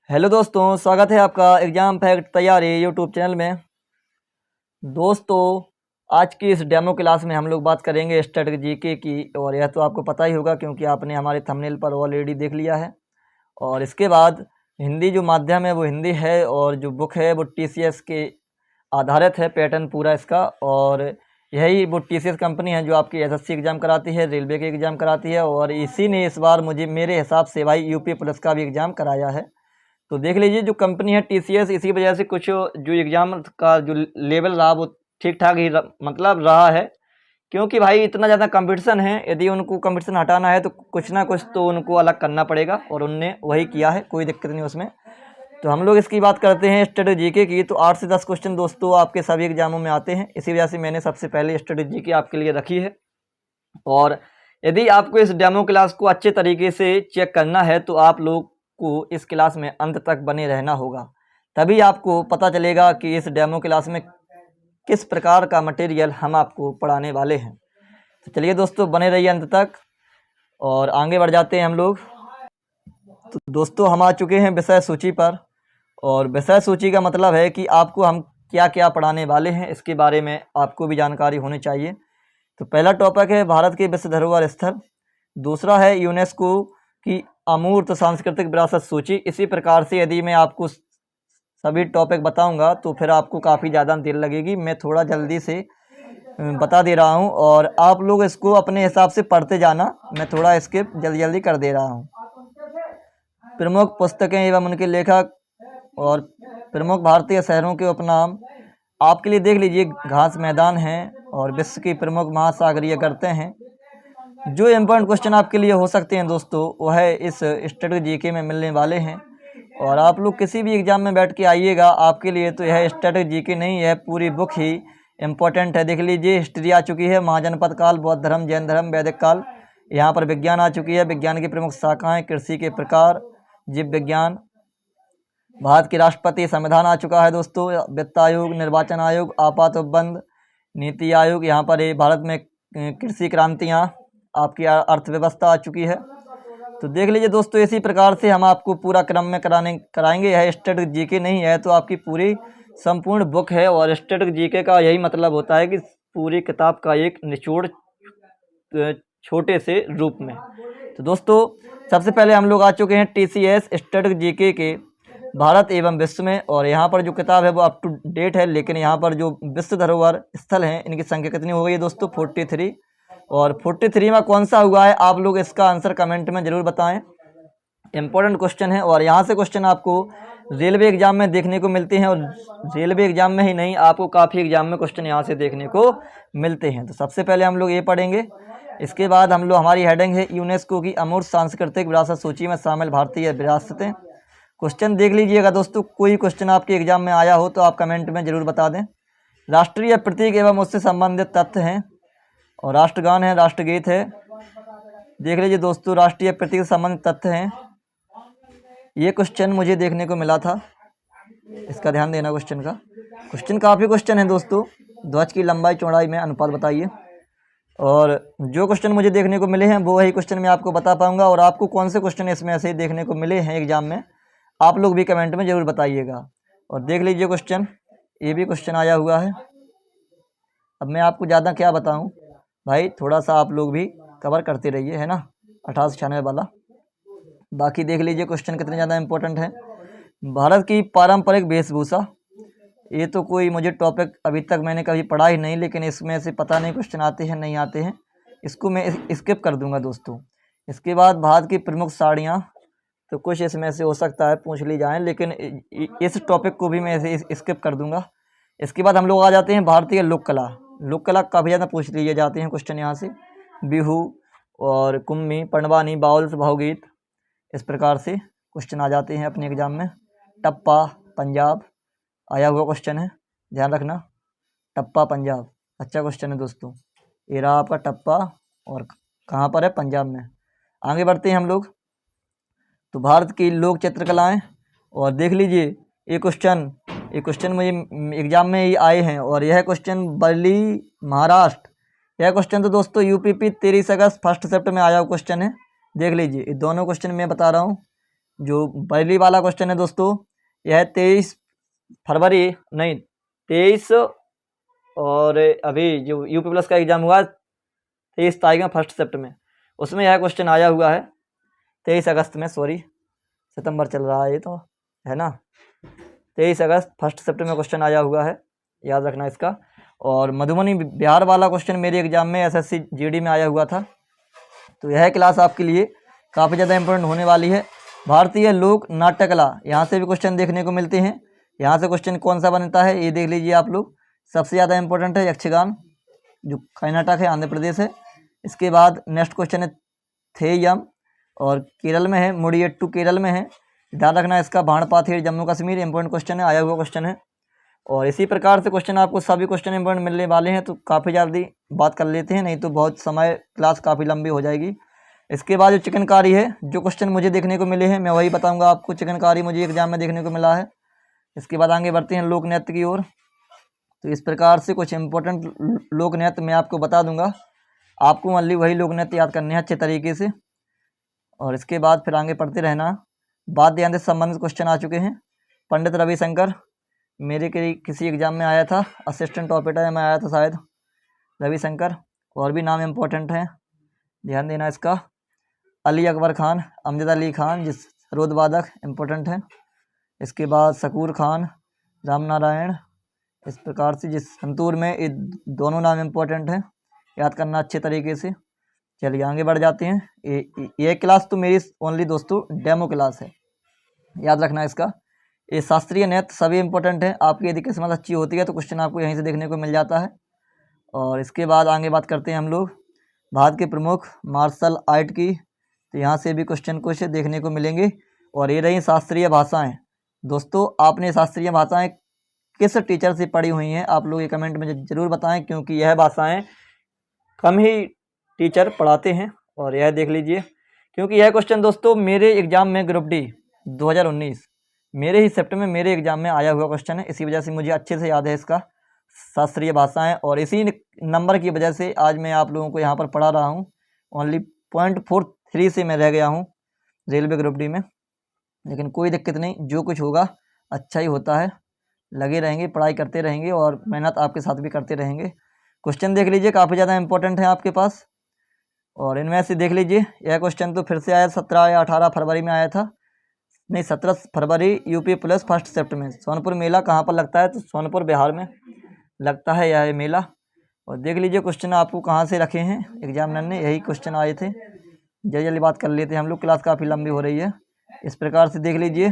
Hello दोस्तों, स्वागत है आपका एग्ज़ाम फैक्ट तैयारी यूट्यूब चैनल में। दोस्तों, आज की इस डेमो क्लास में हम लोग बात करेंगे स्टैटिक जीके की। और यह तो आपको पता ही होगा क्योंकि आपने हमारे थंबनेल पर ऑलरेडी देख लिया है। और इसके बाद हिंदी जो माध्यम है वो हिंदी है और जो बुक है वो टीसीएस के आधारित है, पैटर्न पूरा इसका। और यही वो टीसीएस कंपनी है जो आपकी एसएससी एग्ज़ाम कराती है, रेलवे के एग्ज़ाम कराती है। और इसी ने इस बार मुझे मेरे हिसाब से भाई यूपी पुलिस का भी एग्ज़ाम कराया है। तो देख लीजिए, जो कंपनी है टीसीएस, इसी वजह से कुछ जो एग्ज़ाम का जो लेवल रहा वो ठीक ठाक ही मतलब रहा है। क्योंकि भाई इतना ज़्यादा कंपटीशन है, यदि उनको कंपटीशन हटाना है तो कुछ ना कुछ तो उनको अलग करना पड़ेगा और उनने वही किया है, कोई दिक्कत नहीं उसमें। तो हम लोग इसकी बात करते हैं स्टैटिक जीके की। तो 8 से 10 क्वेश्चन दोस्तों आपके सभी एग्जामों में आते हैं, इसी वजह से मैंने सबसे पहले स्टैटिक जीके आपके लिए रखी है। और यदि आपको इस डेमो क्लास को अच्छे तरीके से चेक करना है तो आप लोग को इस क्लास में अंत तक बने रहना होगा, तभी आपको पता चलेगा कि इस डेमो क्लास में किस प्रकार का मटेरियल हम आपको पढ़ाने वाले हैं। तो चलिए दोस्तों, बने रहिए अंत तक और आगे बढ़ जाते हैं हम लोग। तो दोस्तों, हम आ चुके हैं विषय सूची पर। और विषय सूची का मतलब है कि आपको हम क्या क्या पढ़ाने वाले हैं, इसके बारे में आपको भी जानकारी होनी चाहिए। तो पहला टॉपिक है भारत के विश्व धरोहर स्थल। दूसरा है यूनेस्को की अमूर्त सांस्कृतिक विरासत सूची। इसी प्रकार से यदि मैं आपको सभी टॉपिक बताऊंगा तो फिर आपको काफ़ी ज़्यादा देर लगेगी। मैं थोड़ा जल्दी से बता दे रहा हूं और आप लोग इसको अपने हिसाब से पढ़ते जाना। मैं थोड़ा स्किप जल्दी जल्दी कर दे रहा हूं। प्रमुख पुस्तकें एवं उनके लेखक और प्रमुख भारतीय शहरों के उपनाम आपके लिए देख लीजिए। घास मैदान है और विश्व की प्रमुख महासागरीय गर्तें हैं। जो इम्पोर्टेंट क्वेश्चन आपके लिए हो सकते हैं दोस्तों, वो है इस स्टैटिक जीके में मिलने वाले हैं। और आप लोग किसी भी एग्जाम में बैठ के आइएगा, आपके लिए तो यह स्टैटिक जीके नहीं है, पूरी बुक ही इम्पोर्टेंट है। देख लीजिए, हिस्ट्री आ चुकी है, महाजनपद काल, बौद्ध धर्म, जैन धर्म, वैदिक काल। यहाँ पर विज्ञान आ चुकी है, विज्ञान की प्रमुख शाखाएँ, कृषि के प्रकार, जीव विज्ञान, भारत के राष्ट्रपति, संविधान आ चुका है दोस्तों, वित्त आयोग, निर्वाचन आयोग, आपात उपबंध, नीति आयोग। यहाँ पर ये भारत में कृषि क्रांतियाँ, आपकी अर्थव्यवस्था आ चुकी है। तो देख लीजिए दोस्तों, इसी प्रकार से हम आपको पूरा क्रम में कराएंगे। यह स्टैटिक जीके नहीं है तो आपकी पूरी संपूर्ण बुक है। और स्टैटिक जीके का यही मतलब होता है कि पूरी किताब का एक निचोड़ छोटे से रूप में। तो दोस्तों, सबसे पहले हम लोग आ चुके हैं टीसीएस स्टैटिक जीके के भारत एवं विश्व में। और यहाँ पर जो किताब है वो अप टू डेट है, लेकिन यहाँ पर जो विश्व धरोहर स्थल हैं इनकी संख्या कितनी हो गई है दोस्तों? 43। और 43 में कौन सा हुआ है, आप लोग इसका आंसर कमेंट में ज़रूर बताएं। इंपॉर्टेंट क्वेश्चन है और यहाँ से क्वेश्चन आपको रेलवे एग्जाम में देखने को मिलते हैं। और रेलवे एग्जाम में ही नहीं, आपको काफ़ी एग्जाम में क्वेश्चन यहाँ से देखने को मिलते हैं। तो सबसे पहले हम लोग ये पढ़ेंगे। इसके बाद हम लोग, हमारी हेडिंग है यूनेस्को की अमूर्त सांस्कृतिक विरासत सूची में शामिल भारतीय विरासतें। क्वेश्चन देख लीजिएगा दोस्तों, कोई क्वेश्चन आपके एग्जाम में आया हो तो आप कमेंट में ज़रूर बता दें। राष्ट्रीय प्रतीक एवं उससे संबंधित तथ्य हैं और राष्ट्रगान है, राष्ट्रगीत है। देख लीजिए दोस्तों, राष्ट्रीय प्रतीक से संबंधित तथ्य हैं। ये क्वेश्चन मुझे देखने को मिला था, इसका ध्यान देना क्वेश्चन का। क्वेश्चन काफ़ी क्वेश्चन है दोस्तों। ध्वज की लंबाई चौड़ाई में अनुपात बताइए। और जो क्वेश्चन मुझे देखने को मिले हैं वो वही क्वेश्चन मैं आपको बता पाऊंगा। और आपको कौन से क्वेश्चन इसमें ऐसे देखने को मिले हैं एग्जाम में, आप लोग भी कमेंट में ज़रूर बताइएगा। और देख लीजिए क्वेश्चन, ये भी क्वेश्चन आया हुआ है। अब मैं आपको ज़्यादा क्या बताऊं भाई, थोड़ा सा आप लोग भी कवर करते रहिए, है ना, 1896 वाला। बाकी देख लीजिए क्वेश्चन कितने ज़्यादा इंपॉर्टेंट है। भारत की पारंपरिक वेशभूषा, ये तो कोई मुझे टॉपिक अभी तक मैंने कभी पढ़ा ही नहीं, लेकिन इसमें से पता नहीं क्वेश्चन आते हैं नहीं आते हैं, इसको मैं स्किप कर दूंगा दोस्तों। इसके बाद भारत की प्रमुख साड़ियाँ, तो कुछ इसमें से हो सकता है पूछ ली जाएँ, लेकिन इस टॉपिक को भी मैं ऐसे स्किप कर दूंगा। इसके बाद हम लोग आ जाते हैं भारतीय लोक कला। लोक कला काफ़ी ज़्यादा पूछ लिए जाते हैं क्वेश्चन यहाँ से। बिहू और कुम्मी, पंडवानी, बाउल्स, भावगीत, इस प्रकार से क्वेश्चन आ जाते हैं अपने एग्जाम में। टप्पा पंजाब आया हुआ क्वेश्चन है, ध्यान रखना। टप्पा पंजाब अच्छा क्वेश्चन है दोस्तों। ये रहा आपका टप्पा, और कहाँ पर है? पंजाब में। आगे बढ़ते हैं हम लोग। तो भारत की लोक चित्रकलाएँ, और देख लीजिए ये क्वेश्चन मुझे एग्जाम में ही आए हैं। और यह क्वेश्चन बरली, महाराष्ट्र, यह क्वेश्चन तो दोस्तों यूपीपी 23 अगस्त फर्स्ट शिफ्ट में आया हुआ क्वेश्चन है। देख लीजिए, ये दोनों क्वेश्चन मैं बता रहा हूँ, जो पहली वाला क्वेश्चन है दोस्तों, यह 23 फरवरी नहीं 23 और अभी जो यूपी प्लस का एग्ज़ाम हुआ 23 तारीख में फर्स्ट शिफ्ट में, उसमें यह क्वेश्चन आया हुआ है। 23 अगस्त में, सॉरी सितंबर चल रहा है ये तो, है ना। 23 अगस्त फर्स्ट शिफ्ट में क्वेश्चन आया हुआ है, याद रखना इसका। और मधुबनी बिहार वाला क्वेश्चन मेरे एग्जाम में एसएससी जीडी में आया हुआ था। तो यह क्लास आपके लिए काफ़ी ज़्यादा इंपॉर्टेंट होने वाली है। भारतीय लोक नाट्य कला, यहाँ से भी क्वेश्चन देखने को मिलते हैं। यहाँ से क्वेश्चन कौन सा बनता है ये देख लीजिए आप लोग। सबसे ज़्यादा इंपॉर्टेंट है यक्षगान, जो कर्नाटक है, आंध्र प्रदेश है। इसके बाद नेक्स्ट क्वेश्चन है थेयम, और केरल में है। मुडियट्टू केरल में है, ध्यान रखना इसका। भाणपाथेर जम्मू कश्मीर, इंपॉर्टेंट क्वेश्चन है, आया हुआ क्वेश्चन है। और इसी प्रकार से क्वेश्चन आपको सभी क्वेश्चन इंपॉर्टेंट मिलने वाले हैं, तो काफ़ी जल्दी बात कर लेते हैं, नहीं तो बहुत समय क्लास काफ़ी लंबी हो जाएगी। इसके बाद जो चिकनकारी है, जो क्वेश्चन मुझे देखने को मिले हैं मैं वही बताऊंगा आपको। चिकनकारी मुझे एग्जाम में देखने को मिला है। इसके बाद आगे बढ़ते हैं लोक नृत्य की ओर। तो इस प्रकार से कुछ इंपॉर्टेंट लोक नृत्य मैं आपको बता दूंगा, आपको ओनली वही लोक नृत्य याद करने हैं अच्छे तरीके से। और इसके बाद फिर आगे पढ़ते रहना। वाद्य यंत्र से संबंधित क्वेश्चन आ चुके हैं। पंडित रविशंकर मेरे के किसी एग्जाम में आया था, असिस्टेंट ऑपरेटर में आया था शायद, रविशंकर। और भी नाम इम्पोर्टेंट हैं, ध्यान देना इसका। अली अकबर खान, अमजद अली खान जिस सरोद वादक, इम्पोर्टेंट है। इसके बाद शकूर खान, राम नारायण, इस प्रकार से जिस संतूर में, ये दोनों नाम इम्पोर्टेंट हैं, याद करना अच्छे तरीके से। चलिए आगे बढ़ जाते हैं। ये क्लास तो मेरी ओनली दोस्तों डेमो क्लास है, याद रखना इसका। ये शास्त्रीय नृत्य सभी इंपॉर्टेंट है। आपकी यदि किस्मत अच्छी होती है तो क्वेश्चन आपको यहीं से देखने को मिल जाता है। और इसके बाद आगे बात करते हैं हम लोग भारत के प्रमुख मार्शल आर्ट की। तो यहाँ से भी क्वेश्चन कुछ देखने को मिलेंगे। और ये रही शास्त्रीय भाषाएं। दोस्तों आपने शास्त्रीय भाषाएं किस टीचर से पढ़ी हुई हैं, आप लोग ये कमेंट में ज़रूर बताएं, क्योंकि यह भाषाएं कम ही टीचर पढ़ाते हैं। और यह देख लीजिए, क्योंकि यह क्वेश्चन दोस्तों मेरे एग्ज़ाम में ग्रुप डी 2019 मेरे ही शिफ्ट में मेरे एग्ज़ाम में आया हुआ क्वेश्चन है। इसी वजह से मुझे अच्छे से याद है इसका, शास्त्रीय भाषाएं। और इसी नंबर की वजह से आज मैं आप लोगों को यहाँ पर पढ़ा रहा हूँ। ओनली 0.43 से मैं रह गया हूँ रेलवे ग्रुप डी में, लेकिन कोई दिक्कत नहीं, जो कुछ होगा अच्छा ही होता है। लगे रहेंगे, पढ़ाई करते रहेंगे और मेहनत आपके साथ भी करते रहेंगे। क्वेश्चन देख लीजिए, काफ़ी ज़्यादा इंपॉर्टेंट है आपके पास। और इनमें से देख लीजिए, यह क्वेश्चन तो फिर से आया 17 या 18 फरवरी में आया था, नहीं 17 फरवरी यूपी प्लस फर्स्ट शिफ्ट में। सोनपुर मेला कहाँ पर लगता है, तो सोनपुर बिहार में लगता है यह मेला। और देख लीजिए क्वेश्चन आपको कहाँ से रखे हैं एग्जामिनर ने, यही क्वेश्चन आए थे। जल्दी जल्दी बात कर लेते हैं हम लोग, क्लास काफ़ी लंबी हो रही है। इस प्रकार से देख लीजिए,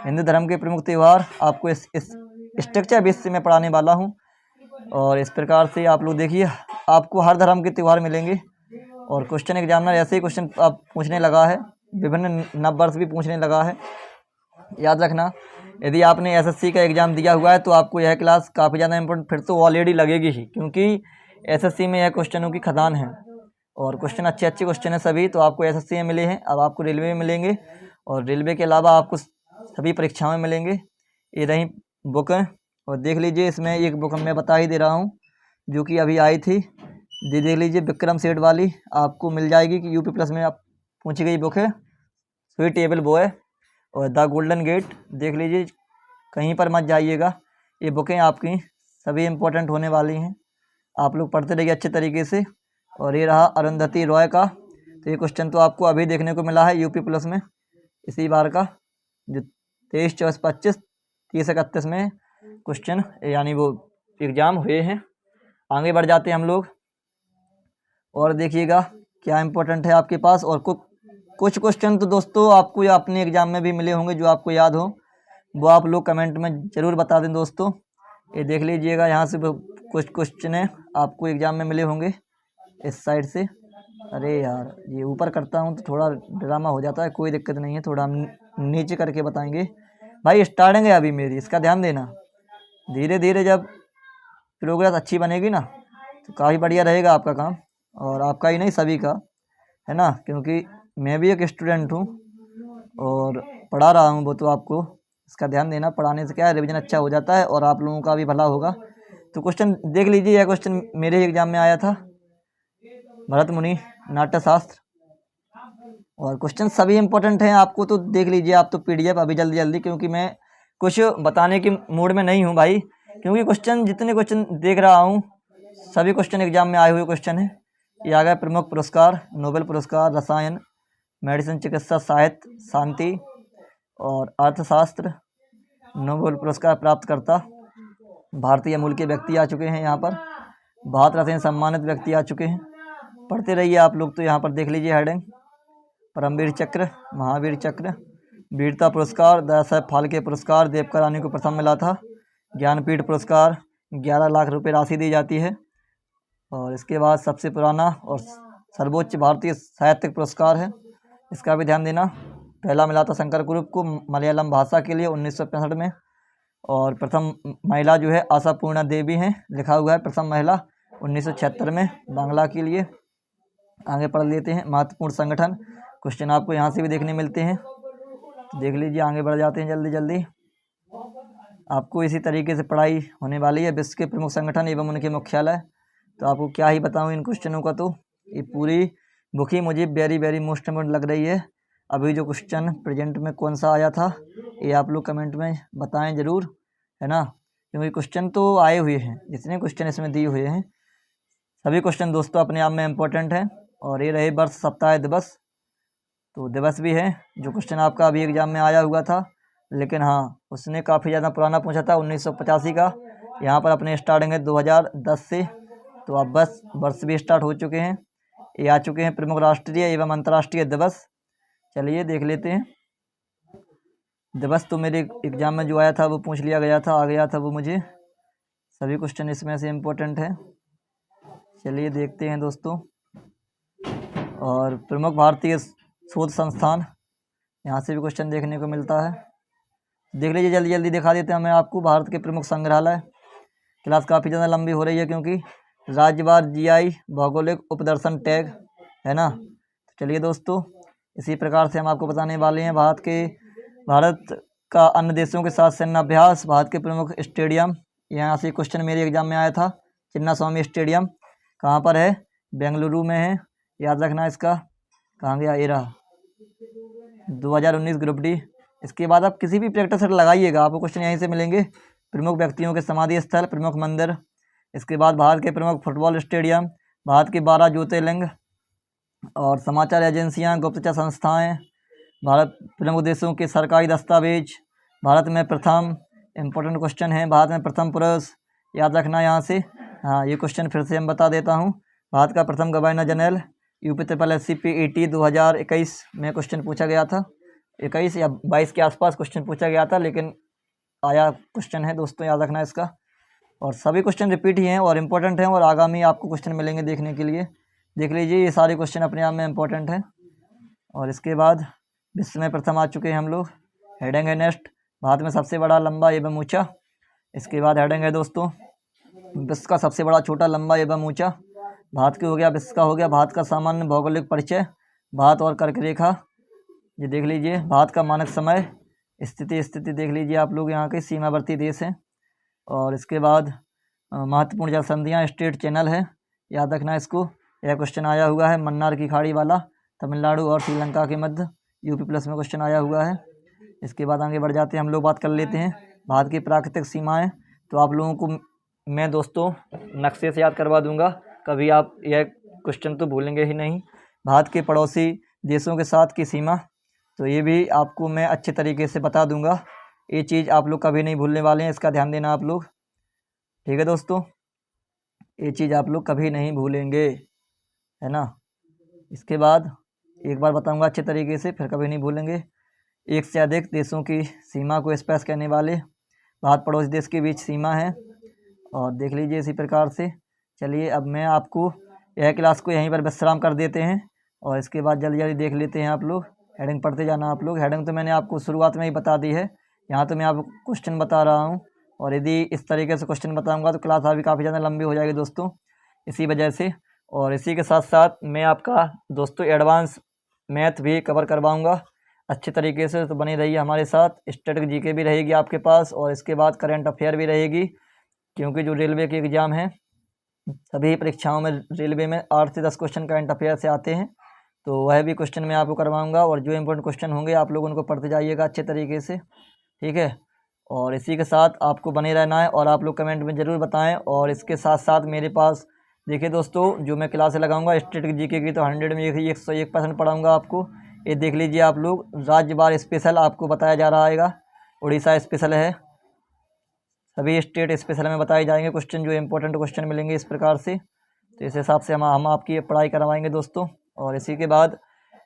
हिंदू धर्म के प्रमुख त्यौहार आपको इस स्ट्रक्चर बेस से मैं पढ़ाने वाला हूँ। और इस प्रकार से आप लोग देखिए, आपको हर धर्म के त्यौहार मिलेंगे। और क्वेश्चन एग्जामिनर ऐसे ही क्वेश्चन आप पूछने लगा है, विभिन्न नववर्ष भी पूछने लगा है, याद रखना। यदि आपने एसएससी का एग्ज़ाम दिया हुआ है तो आपको यह क्लास काफ़ी ज़्यादा इंपॉर्टेंट फिर तो ऑलरेडी लगेगी ही, क्योंकि एसएससी में यह क्वेश्चनों की खदान है। और क्वेश्चन अच्छे अच्छे क्वेश्चन हैं सभी, तो आपको एसएससी में मिले हैं, अब आपको रेलवे में मिलेंगे। और रेलवे के अलावा आपको सभी परीक्षाओं में मिलेंगे। ये रही बुकें, और देख लीजिए इसमें एक बुक मैं बता ही दे रहा हूँ जो कि अभी आई थी, देख लीजिए विक्रम सेठ वाली आपको मिल जाएगी, कि यूपी प्लस में आप पूछी गई बुक है, स्वीट टेबल बॉय और द गोल्डन गेट। देख लीजिए, कहीं पर मत जाइएगा, ये बुकें आपकी सभी इम्पोर्टेंट होने वाली हैं, आप लोग पढ़ते रहिए अच्छे तरीके से। और ये रहा अरुंधति रॉय का, तो ये क्वेश्चन तो आपको अभी देखने को मिला है यूपी प्लस में इसी बार का, जो 23, 24, 25, 30, 31 में क्वेश्चन यानी वो एग्ज़ाम हुए हैं। आगे बढ़ जाते हैं हम लोग, और देखिएगा क्या इंपॉर्टेंट है आपके पास। और कुछ क्वेश्चन तो दोस्तों आपको या अपने एग्ज़ाम में भी मिले होंगे, जो आपको याद हो वो आप लोग कमेंट में ज़रूर बता दें दोस्तों। ये देख लीजिएगा, यहाँ से कुछ क्वेश्चन है आपको एग्ज़ाम में मिले होंगे इस साइड से। अरे यार, ये ऊपर करता हूँ तो थोड़ा ड्रामा हो जाता है, कोई दिक्कत नहीं है, थोड़ा हम नीचे करके बताएंगे। भाई स्टार्टिंग है अभी मेरी, इसका ध्यान देना। धीरे धीरे जब प्रोग्रेस अच्छी बनेगी ना तो काफ़ी बढ़िया रहेगा आपका काम, और आपका ही नहीं सभी का, है ना। क्योंकि मैं भी एक स्टूडेंट हूँ और पढ़ा रहा हूँ, वो तो आपको इसका ध्यान देना। पढ़ाने से क्या है, रिवीजन अच्छा हो जाता है और आप लोगों का भी भला होगा। तो क्वेश्चन देख लीजिए, यह क्वेश्चन मेरे ही एग्जाम में आया था, भरत मुनि नाट्यशास्त्र। और क्वेश्चन सभी इंपॉर्टेंट हैं। आपको तो देख लीजिए, आप तो पीडीएफ अभी जल्दी जल्दी, क्योंकि मैं कुछ बताने के मूड में नहीं हूँ भाई, क्योंकि क्वेश्चन जितने क्वेश्चन देख रहा हूँ सभी क्वेश्चन एग्जाम में आए हुए क्वेश्चन हैं। ये आ गया प्रमुख पुरस्कार, नोबेल पुरस्कार रसायन, मेडिसिन, चिकित्सा, साहित्य, शांति और अर्थशास्त्र। नोबेल पुरस्कार प्राप्त करता भारतीय मूल के व्यक्ति आ चुके हैं यहाँ पर। भारत रत्न सम्मानित व्यक्ति आ चुके हैं। पढ़ते रहिए आप लोग। तो यहाँ पर देख लीजिए हेडिंग, परमवीर चक्र, महावीर चक्र, वीरता पुरस्कार, दादा साहब फाल्के पुरस्कार देवका रानी को प्रथम मिला था। ज्ञानपीठ पुरस्कार 11 लाख रुपए राशि दी जाती है। और इसके बाद सबसे पुराना और सर्वोच्च भारतीय साहित्यिक पुरस्कार है, इसका भी ध्यान देना। पहला मिला था शंकर ग्रुप को मलयालम भाषा के लिए 1965 में। और प्रथम महिला जो है आशापूर्णा देवी हैं, लिखा हुआ है प्रथम महिला 1976 में बांग्ला के लिए। आगे पढ़ लेते हैं। महत्वपूर्ण संगठन, क्वेश्चन आपको यहाँ से भी देखने मिलते हैं, तो देख लीजिए। आगे बढ़ जाते हैं जल्दी जल्दी। आपको इसी तरीके से पढ़ाई होने वाली है। विश्व के प्रमुख संगठन एवं उनके मुख्यालय, तो आपको क्या ही बताऊँ इन क्वेश्चनों का। तो ये पूरी बुक ही मुझे वेरी वेरी मोस्ट इम्पोर्टेंट लग रही है। अभी जो क्वेश्चन प्रेजेंट में कौन सा आया था ये आप लोग कमेंट में बताएं ज़रूर, है ना, क्योंकि क्वेश्चन तो आए हुए हैं, जितने क्वेश्चन इसमें दिए हुए हैं सभी क्वेश्चन दोस्तों अपने आप में इम्पोर्टेंट हैं। और ये रहे वर्ष, सप्ताह, दिवस, तो दिवस भी है जो क्वेश्चन आपका अभी एग्जाम में आया हुआ था, लेकिन हाँ उसने काफ़ी ज़्यादा पुराना पूछा था 1985 का। यहाँ पर अपने स्टार्टिंग है 2010 से, तो अब बस वर्ष भी स्टार्ट हो चुके हैं। ये आ चुके हैं प्रमुख राष्ट्रीय एवं अंतर्राष्ट्रीय दिवस। चलिए देख लेते हैं। दिवस तो मेरे एग्जाम में जो आया था वो पूछ लिया गया था, आ गया था वो मुझे। सभी क्वेश्चन इसमें से इम्पोर्टेंट है। चलिए देखते हैं दोस्तों। और प्रमुख भारतीय शोध संस्थान, यहाँ से भी क्वेश्चन देखने को मिलता है। देख लीजिए, जल्दी जल्दी दिखा देते हैं मैं आपको। भारत के प्रमुख संग्रहालय। क्लास काफ़ी ज़्यादा लंबी हो रही है क्योंकि राज्यवार जीआई भौगोलिक उपदर्शन टैग है ना। तो चलिए दोस्तों, इसी प्रकार से हम आपको बताने वाले हैं भारत का अन्य देशों के साथ सैन्याभ्यास, भारत के प्रमुख स्टेडियम। यहाँ से क्वेश्चन मेरे एग्जाम में आया था। चिन्ना स्वामी स्टेडियम कहाँ पर है? बेंगलुरु में है, याद रखना इसका। कहाँ गया? ये रहा, 2019 ग्रुप डी। इसके बाद आप किसी भी प्रैक्टिस सेट लगाइएगा, आपको क्वेश्चन यहीं से मिलेंगे। प्रमुख व्यक्तियों के समाधि स्थल, प्रमुख मंदिर। इसके बाद भारत के प्रमुख फुटबॉल स्टेडियम, भारत के 12 ज्योतिर्लिंग और समाचार एजेंसियां, गुप्तचर संस्थाएं, भारत प्रमुख देशों के सरकारी दस्तावेज, भारत में प्रथम, इम्पोर्टेंट क्वेश्चन है, भारत में प्रथम पुरुष, याद रखना यहाँ से। हाँ, ये क्वेश्चन फिर से हम बता देता हूँ। भारत का प्रथम governor general, UP triple S C PET 2021 में क्वेश्चन पूछा गया था। 21 या 22 के आसपास क्वेश्चन पूछा गया था, लेकिन आया क्वेश्चन है दोस्तों, याद रखना इसका। और सभी क्वेश्चन रिपीट ही हैं और इम्पोर्टेंट हैं, और आगामी आपको क्वेश्चन मिलेंगे देखने के लिए। देख लीजिए, ये सारे क्वेश्चन अपने आप में इम्पोर्टेंट हैं। और इसके बाद विश्व में प्रथम आ चुके हैं हम लोग। हेडिंग है नेक्स्ट, भारत में सबसे बड़ा, लंबा एवं ऊंचा। इसके बाद हेडिंग है दोस्तों, विश्व का सबसे बड़ा, छोटा, लंबा एवं ऊंचा। भारत की हो गया, विश्व का हो गया। भारत का सामान्य भौगोलिक परिचय, भारत और कर्क रेखा, ये देख लीजिए। भारत का मानक समय, स्थिति देख लीजिए आप लोग, यहाँ के सीमावर्ती देश हैं। और इसके बाद महत्वपूर्ण जल संधियाँ, स्टेट चैनल है, याद रखना इसको। यह क्वेश्चन आया हुआ है मन्नार की खाड़ी वाला, तमिलनाडु और श्रीलंका के मध्य, यूपी प्लस में क्वेश्चन आया हुआ है। इसके बाद आगे बढ़ जाते हैं हम लोग, बात कर लेते हैं भारत की प्राकृतिक सीमाएं। तो आप लोगों को मैं दोस्तों नक्शे से याद करवा दूंगा, कभी आप यह क्वेश्चन तो भूलेंगे ही नहीं। भारत के पड़ोसी देशों के साथ की सीमा, तो ये भी आपको मैं अच्छे तरीके से बता दूंगा। ये चीज़ आप लोग कभी नहीं भूलने वाले हैं, इसका ध्यान देना आप लोग, ठीक है दोस्तों। ये चीज़ आप लोग कभी नहीं भूलेंगे, है ना। इसके बाद एक बार बताऊंगा अच्छे तरीके से, फिर कभी नहीं भूलेंगे। एक से अधिक देशों की सीमा को स्पर्श करने वाले भारत पड़ोसी देश के बीच सीमा है, और देख लीजिए इसी प्रकार से। चलिए अब मैं आपको यह क्लास को यहीं पर विश्राम कर देते हैं, और इसके बाद जल्दी जल्दी देख लेते हैं आप लोग। हेडिंग पढ़ते जाना आप लोग। हेडिंग तो मैंने आपको शुरुआत में ही बता दी है, यहाँ तो मैं आपको क्वेश्चन बता रहा हूँ, और यदि इस तरीके से क्वेश्चन बताऊँगा तो क्लास अभी काफ़ी ज़्यादा लंबी हो जाएगी दोस्तों, इसी वजह से। और इसी के साथ साथ मैं आपका दोस्तों एडवांस मैथ भी कवर करवाऊँगा अच्छे तरीके से, तो बनी रहिए हमारे साथ। स्टैटिक जीके भी रहेगी आपके पास, और इसके बाद करंट अफेयर भी रहेगी, क्योंकि जो रेलवे के एग्ज़ाम हैं सभी परीक्षाओं में रेलवे में 8 से 10 क्वेश्चन करंट अफेयर से आते हैं, तो वह भी क्वेश्चन मैं आपको करवाऊँगा, और जो इम्पोर्टेंट क्वेश्चन होंगे आप लोग उनको पढ़ते जाइएगा अच्छे तरीके से, ठीक है। और इसी के साथ आपको बने रहना है, और आप लोग कमेंट में ज़रूर बताएं। और इसके साथ साथ मेरे पास देखिए दोस्तों, जो मैं क्लासें लगाऊंगा स्टैटिक जीके की, तो 100 में 101% पढ़ाऊँगा आपको। ये देख लीजिए आप लोग, राज्य बार स्पेशल आपको बताया जा रहा है, उड़ीसा स्पेशल है, सभी स्टेट स्पेशल में बताए जाएंगे क्वेश्चन, जो इंपॉर्टेंट क्वेश्चन मिलेंगे इस प्रकार से। तो इस हिसाब से हम आपकी पढ़ाई करवाएंगे दोस्तों। और इसी के बाद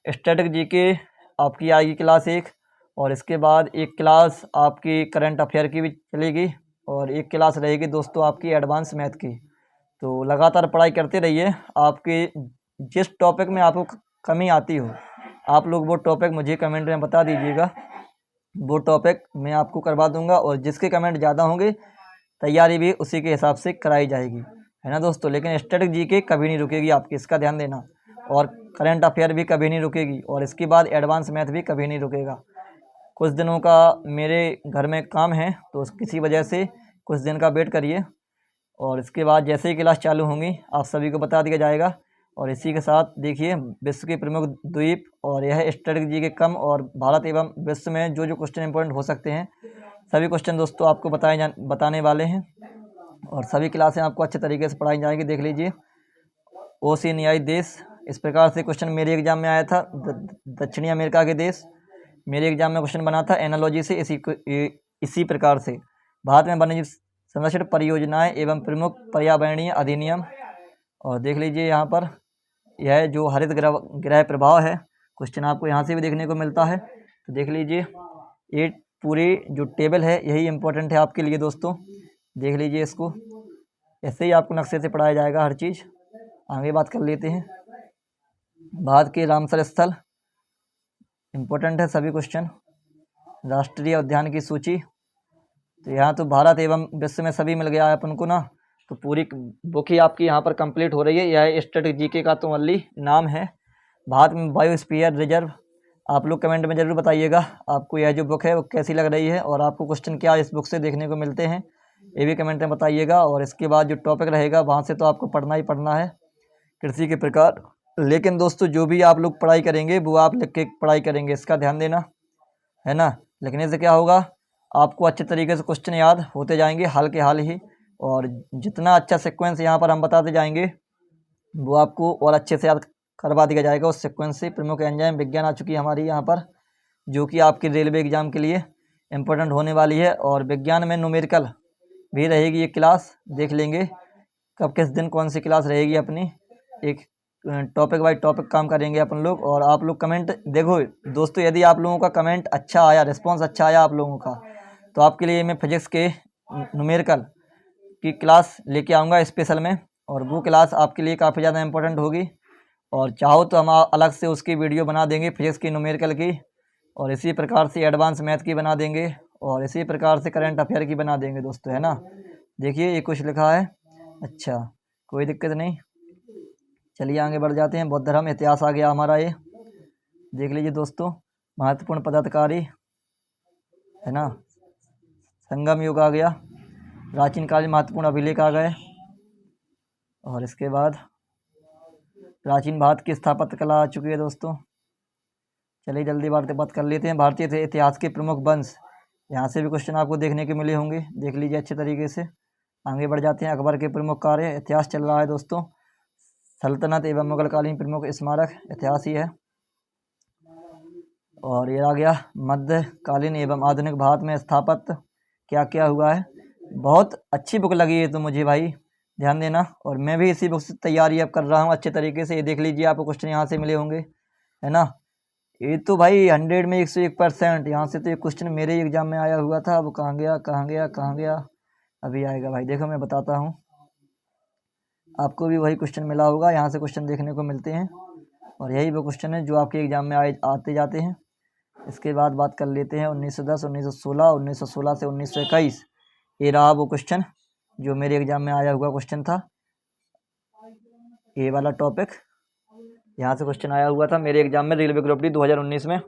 स्टैटिक जीके आपकी आएगी क्लास 1, और इसके बाद एक क्लास आपकी करंट अफेयर की भी चलेगी, और एक क्लास रहेगी दोस्तों आपकी एडवांस मैथ की। तो लगातार पढ़ाई करते रहिए। आपके जिस टॉपिक में आपको कमी आती हो, आप लोग वो टॉपिक मुझे कमेंट में बता दीजिएगा, वो टॉपिक मैं आपको करवा दूंगा। और जिसके कमेंट ज़्यादा होंगे तैयारी भी उसी के हिसाब से कराई जाएगी, है ना दोस्तों। लेकिन स्टैटिक जीके कभी नहीं रुकेगी आपकी, इसका ध्यान देना। और करंट अफेयर भी कभी नहीं रुकेगी, और इसके बाद एडवांस मैथ भी कभी नहीं रुकेगा। कुछ दिनों का मेरे घर में काम है, तो किसी वजह से कुछ दिन का वेट करिए, और इसके बाद जैसे ही क्लास चालू होंगी आप सभी को बता दिया जाएगा। और इसी के साथ देखिए, विश्व के प्रमुख द्वीप, और यह स्टैटिक जीके कम और भारत एवं विश्व में जो जो क्वेश्चन इंपॉर्टेंट हो सकते हैं, सभी क्वेश्चन दोस्तों आपको बताने वाले हैं। और सभी क्लासें आपको अच्छे तरीके से पढ़ाई जाएंगी। देख लीजिए, ओशिनियाई देश, इस प्रकार से क्वेश्चन मेरे एग्जाम में आया था। दक्षिणी अमेरिका के देश मेरे एग्जाम में क्वेश्चन बना था एनालॉजी से। इसी प्रकार से भारत में वन्यजीव संरक्षण परियोजनाएं एवं प्रमुख पर्यावरणीय अधिनियम। और देख लीजिए यहाँ पर, यह जो हरित गृह प्रभाव है, क्वेश्चन आपको यहाँ से भी देखने को मिलता है। तो देख लीजिए, ये पूरी जो टेबल है यही इम्पोर्टेंट है आपके लिए दोस्तों। देख लीजिए इसको, ऐसे ही आपको नक्शे से पढ़ाया जाएगा हर चीज़। आगे बात कर लेते हैं। भारत के रामसर स्थल इम्पोर्टेंट है सभी क्वेश्चन। राष्ट्रीय उद्यान की सूची, तो यहाँ तो भारत एवं विश्व में सभी मिल गया है अपन को ना। तो पूरी बुक ही आपकी यहाँ पर कंप्लीट हो रही है। यह स्टैटिक जीके का तो ओनली नाम है। भारत में बायोस्फीयर रिजर्व, आप लोग कमेंट में ज़रूर बताइएगा आपको यह जो बुक है वो कैसी लग रही है, और आपको क्वेश्चन क्या इस बुक से देखने को मिलते हैं, ये भी कमेंट में बताइएगा। और इसके बाद जो टॉपिक रहेगा वहाँ से तो आपको पढ़ना ही पढ़ना है, कृषि के प्रकार। लेकिन दोस्तों, जो भी आप लोग पढ़ाई करेंगे वो आप लिख के पढ़ाई करेंगे, इसका ध्यान देना, है ना। लेकिन इससे क्या होगा, आपको अच्छे तरीके से क्वेश्चन याद होते जाएंगे हाल के हाल ही। और जितना अच्छा सीक्वेंस यहाँ पर हम बताते जाएंगे वो आपको और अच्छे से याद करवा दिया जाएगा उस सीक्वेंस से। प्रमुख एंजाइम विज्ञान आ चुकी है हमारी यहाँ पर, जो कि आपकी रेलवे एग्जाम के लिए इम्पोर्टेंट होने वाली है। और विज्ञान में न्यूमेरिकल भी रहेगी ये क्लास, देख लेंगे कब किस दिन कौन सी क्लास रहेगी अपनी। एक टॉपिक बाय टॉपिक काम करेंगे अपन लोग। और आप लोग कमेंट देखो दोस्तों, यदि आप लोगों का कमेंट अच्छा आया, रिस्पॉन्स अच्छा आया आप लोगों का, तो आपके लिए मैं फिजिक्स के न्यूमेरिकल की क्लास लेके आऊँगा स्पेशल में, और वो क्लास आपके लिए काफ़ी ज़्यादा इंपॉर्टेंट होगी। और चाहो तो हम अलग से उसकी वीडियो बना देंगे फिजिक्स की न्यूमेरिकल की, और इसी प्रकार से एडवांस मैथ की बना देंगे, और इसी प्रकार से करंट अफेयर की बना देंगे दोस्तों, है ना। देखिए ये कुछ लिखा है, अच्छा कोई दिक्कत नहीं। चलिए आगे बढ़ जाते हैं। बौद्ध धर्म इतिहास आ गया हमारा, ये देख लीजिए दोस्तों। महत्वपूर्ण पदाधिकारी, है ना। संगम युग आ गया, प्राचीन कालीन महत्वपूर्ण अभिलेख आ गए। और इसके बाद प्राचीन भारत की स्थापत्य कला आ चुकी है दोस्तों। चलिए जल्दी बात कर लेते हैं। भारतीय इतिहास के प्रमुख वंश, यहाँ से भी क्वेश्चन आपको देखने के मिले होंगे, देख लीजिए अच्छे तरीके से। आगे बढ़ जाते हैं। अकबर के प्रमुख कार्य, इतिहास चल रहा है दोस्तों। सल्तनत एवं मुगलकालीन प्रमुख स्मारक, इतिहास ही है। और ये आ गया मध्यकालीन एवं आधुनिक भारत में स्थापत्य क्या क्या हुआ है। बहुत अच्छी बुक लगी है तो मुझे भाई, ध्यान देना। और मैं भी इसी बुक से तैयारी अब कर रहा हूँ अच्छे तरीके से। ये देख लीजिए, आपको क्वेश्चन यहाँ से मिले होंगे, है ना। ये तो भाई 100 में 101%। यहाँ से तो ये क्वेश्चन मेरे एग्जाम में आया हुआ था। अब कहाँ गया कहाँ गया कहाँ गया, अभी आएगा भाई, देखो मैं बताता हूँ। आपको भी वही क्वेश्चन मिला होगा, यहाँ से क्वेश्चन देखने को मिलते हैं, और यही वो क्वेश्चन है जो आपके एग्जाम में आते जाते हैं। इसके बाद बात कर लेते हैं 1910, 1916, 1916 से 1921। ये रहा वो क्वेश्चन जो मेरे एग्जाम में आया हुआ क्वेश्चन था, ये वाला टॉपिक यहाँ से क्वेश्चन आया हुआ था मेरे एग्जाम में, रेलवे ग्रुप डी 2019 में।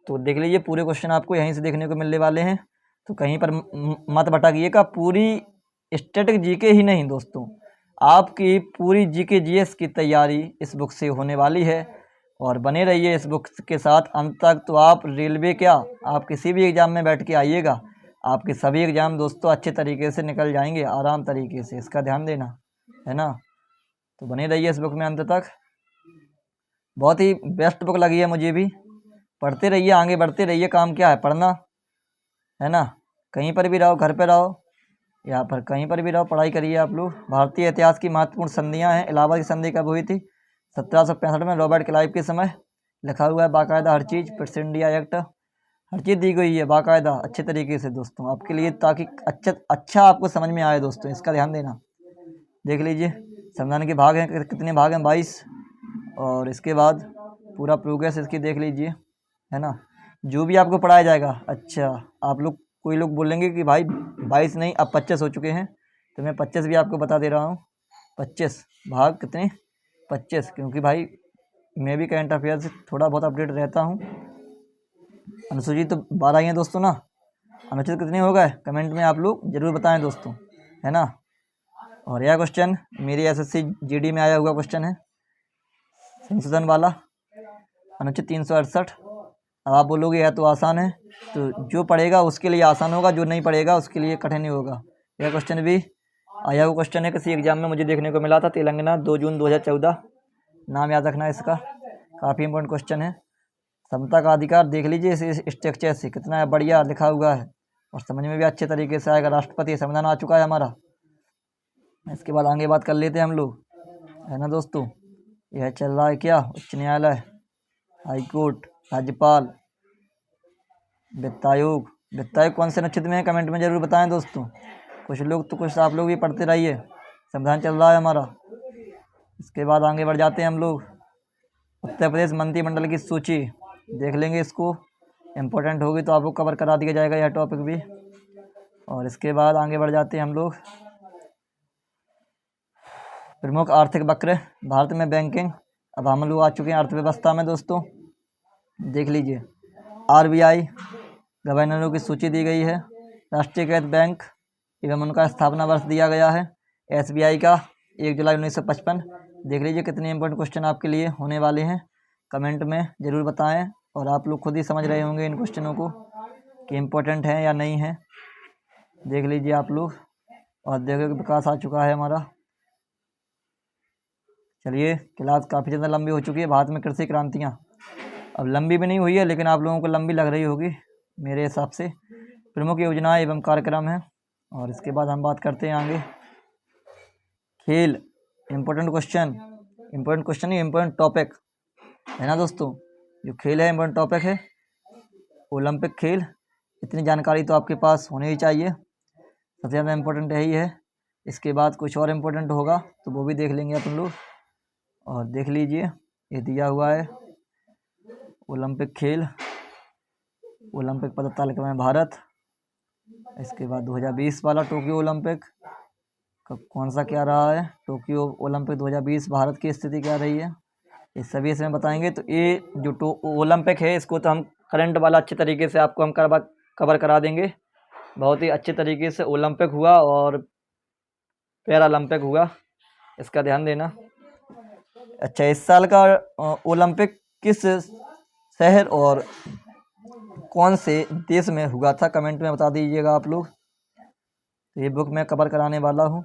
तो देख लीजिए, पूरे क्वेश्चन आपको यहीं से देखने को मिलने वाले हैं। तो कहीं पर मत भटकिएगा। पूरी स्टैटिक जीके ही नहीं दोस्तों, आपकी पूरी जीके जीएस की तैयारी इस बुक से होने वाली है। और बने रहिए इस बुक के साथ अंत तक। तो आप रेलवे क्या, आप किसी भी एग्ज़ाम में बैठ के आइएगा, आपके सभी एग्ज़ाम दोस्तों अच्छे तरीके से निकल जाएंगे, आराम तरीके से, इसका ध्यान देना है ना। तो बने रहिए इस बुक में अंत तक, बहुत ही बेस्ट बुक लगी है मुझे भी। पढ़ते रहिए, आगे बढ़ते रहिए, काम क्या है, पढ़ना है ना। कहीं पर भी रहो, घर पर रहो या फिर कहीं पर भी रहो, पढ़ाई करिए आप लोग। भारतीय इतिहास की महत्वपूर्ण संधियाँ हैं। इलाहाबाद की संधि कब हुई थी? 1765 में, रॉबर्ट क्लाइव के समय। लिखा हुआ है बाकायदा हर चीज़, पिट्स इंडिया एक्ट, हर चीज़ दी गई है बाकायदा अच्छे तरीके से दोस्तों आपके लिए, ताकि अच्छा आपको समझ में आए दोस्तों, इसका ध्यान देना। देख लीजिए संविधान के भाग हैं, कितने भाग हैं? 22। और इसके बाद पूरा प्रोग्रेस इसकी देख लीजिए, है ना। जो भी आपको पढ़ाया जाएगा, अच्छा आप लोग, कोई लोग बोलेंगे कि भाई 22 नहीं अब 25 हो चुके हैं, तो मैं 25 भी आपको बता दे रहा हूँ। 25 भाग कितने? 25, क्योंकि भाई मैं भी करंट अफेयर से थोड़ा बहुत अपडेट रहता हूँ। अनुसूचित तो 12 ही हैं दोस्तों ना, अनुच्छेद कितने हो गए कमेंट में आप लोग ज़रूर बताएं दोस्तों, है ना। और यह क्वेश्चन मेरी एसएससी जीडी में आया हुआ क्वेश्चन है, संशोधन वाला, अनुच्छेद 368। अब आप बोलोगे यह तो आसान है, तो जो पढ़ेगा उसके लिए आसान होगा, जो नहीं पढ़ेगा उसके लिए कठिन ही होगा। यह क्वेश्चन भी आया हुआ क्वेश्चन है, किसी एग्जाम में मुझे देखने को मिला था, तेलंगाना 2 जून 2014, नाम याद रखना है इसका, काफ़ी इंपॉर्टेंट क्वेश्चन है। समता का अधिकार देख लीजिए इस स्ट्रक्चर से, कितना बढ़िया लिखा हुआ है और समझ में भी अच्छे तरीके से आएगा। राष्ट्रपति संविधान आ चुका है हमारा। इसके बाद आगे बात कर लेते हैं हम लोग, है ना दोस्तों। यह चल रहा है क्या? उच्च न्यायालय, हाई कोर्ट, राज्यपाल, वित्त आयोग। वित्त आयोग कौन से अनुच्छेद में है कमेंट में ज़रूर बताएं दोस्तों। कुछ लोग तो, कुछ आप लोग भी पढ़ते रहिए, संविधान चल रहा है हमारा। इसके बाद आगे बढ़ जाते हैं हम लोग। उत्तर प्रदेश मंत्रिमंडल की सूची देख लेंगे, इसको इम्पोर्टेंट होगी तो आपको कवर करा दिया जाएगा यह टॉपिक भी। और इसके बाद आगे बढ़ जाते हैं हम लोग। प्रमुख आर्थिक वक्र भारत में, बैंकिंग, अब हम लोग आ चुके हैं अर्थव्यवस्था में दोस्तों। देख लीजिए आरबीआई गवर्नरों की सूची दी गई है, राष्ट्रीयकृत बैंक एवं उनका स्थापना वर्ष दिया गया है, एसबीआई का 1 जुलाई 1955। देख लीजिए कितने इंपॉर्टेंट क्वेश्चन आपके लिए होने वाले हैं, कमेंट में ज़रूर बताएं। और आप लोग खुद ही समझ रहे होंगे इन क्वेश्चनों को कि इम्पोर्टेंट है या नहीं है, देख लीजिए आप लोग। औद्योगिक विकास आ चुका है हमारा। चलिए क्लास काफ़ी ज़्यादा लंबी हो चुकी है। भारत में कृषि क्रांतियाँ, अब लंबी भी नहीं हुई है लेकिन आप लोगों को लंबी लग रही होगी मेरे हिसाब से। प्रमुख योजनाएं एवं कार्यक्रम हैं। और इसके बाद हम बात करते हैं आगे, खेल, इम्पोर्टेंट क्वेश्चन, इम्पोर्टेंट क्वेश्चन नहीं, इम्पोर्टेंट टॉपिक, है ना दोस्तों। जो खेल है इम्पोर्टेंट टॉपिक है, ओलंपिक खेल, इतनी जानकारी तो आपके पास होनी ही चाहिए, सबसे ज़्यादा इम्पोर्टेंट यही है। इसके बाद कुछ और इम्पोर्टेंट होगा तो वो भी देख लेंगे अपन लोग। और देख लीजिए ये दिया हुआ है ओलंपिक खेल, ओलंपिक पदक तालिका में भारत। इसके बाद 2020 वाला टोक्यो ओलंपिक कौन सा क्या रहा है, टोक्यो ओलंपिक 2020 भारत की स्थिति क्या रही है, ये सभी इसमें बताएंगे। तो ये जो ओलंपिक है इसको तो हम करंट वाला अच्छे तरीके से आपको हम कवर करा देंगे, बहुत ही अच्छे तरीके से। ओलंपिक हुआ और पैरालंपिक हुआ, इसका ध्यान देना। अच्छा, इस साल का ओलंपिक किस शहर और कौन से देश में हुआ था कमेंट में बता दीजिएगा आप लोग। तो ये बुक मैं कवर कराने वाला हूँ,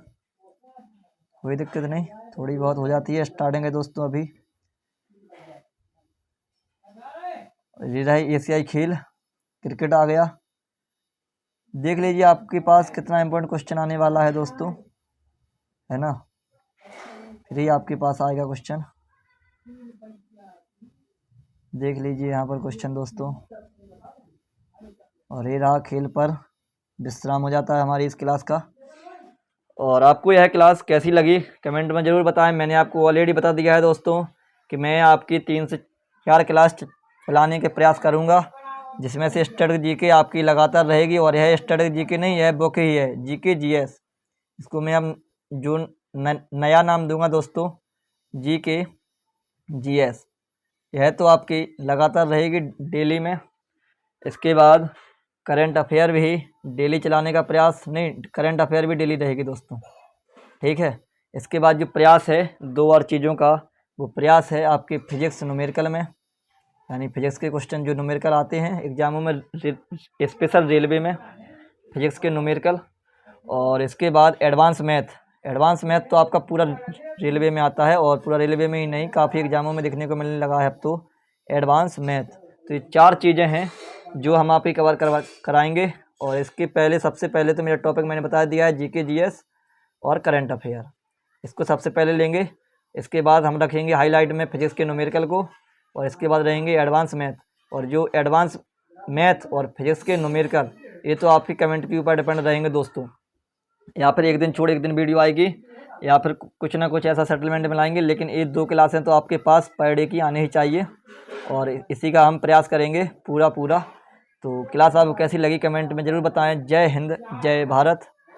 कोई दिक्कत नहीं, थोड़ी बहुत हो जाती है, स्टार्टिंग है दोस्तों अभी। ये रहा एशियाई खेल, क्रिकेट आ गया। देख लीजिए आपके पास कितना इम्पोर्टेंट क्वेश्चन आने वाला है दोस्तों, है ना। फिर ही आपके पास आएगा क्वेश्चन, देख लीजिए यहाँ पर क्वेश्चन दोस्तों। और ये रहा खेल पर विश्राम हो जाता है हमारी इस क्लास का। और आपको यह क्लास कैसी लगी कमेंट में ज़रूर बताएं। मैंने आपको ऑलरेडी बता दिया है दोस्तों कि मैं आपकी 3 से 4 क्लास चलाने के प्रयास करूंगा, जिसमें से स्टडी जीके आपकी लगातार रहेगी। और यह स्टडी जीके नहीं, यह बुक ही है, जीके जीएस। इसको मैं अब जो नया नाम दूंगा दोस्तों, जीके जीएस। यह तो आपकी लगातार रहेगी डेली में। इसके बाद करंट अफेयर भी डेली चलाने का प्रयास, नहीं, करंट अफेयर भी डेली रहेगी दोस्तों, ठीक है। इसके बाद जो प्रयास है 2 और चीज़ों का, वो प्रयास है आपके फिजिक्स न्यूमेरिकल में, यानी फिजिक्स के क्वेश्चन जो न्यूमेरिकल आते हैं एग्जामों में, स्पेशल रेलवे में फिजिक्स के न्यूमेरिकल। और इसके बाद एडवांस मैथ तो आपका पूरा रेलवे में आता है, और पूरा रेलवे में ही नहीं, काफ़ी एग्जामों में देखने को मिलने लगा है अब तो एडवांस मैथ। तो ये 4 चीज़ें हैं जो हम आप ही कवर कराएंगे। और इसके पहले सबसे पहले तो मेरा टॉपिक मैंने बता दिया है जीके जीएस और करंट अफेयर, इसको सबसे पहले लेंगे। इसके बाद हम रखेंगे हाईलाइट में फिजिक्स के न्यूमेरिकल को, और इसके बाद रहेंगे एडवांस मैथ। और जो एडवांस मैथ और फिजिक्स के न्यूमेरिकल, ये तो आपकी कमेंट के ऊपर डिपेंड रहेंगे दोस्तों, या फिर एक दिन छोड़ एक दिन वीडियो आएगी, या फिर कुछ ना कुछ ऐसा सेटलमेंट में लाएंगे, लेकिन ये 2 क्लासें तो आपके पास पर डे की आने ही चाहिए, और इसी का हम प्रयास करेंगे पूरा। तो क्लास आपको कैसी लगी कमेंट में ज़रूर बताएं। जय हिंद, जय भारत।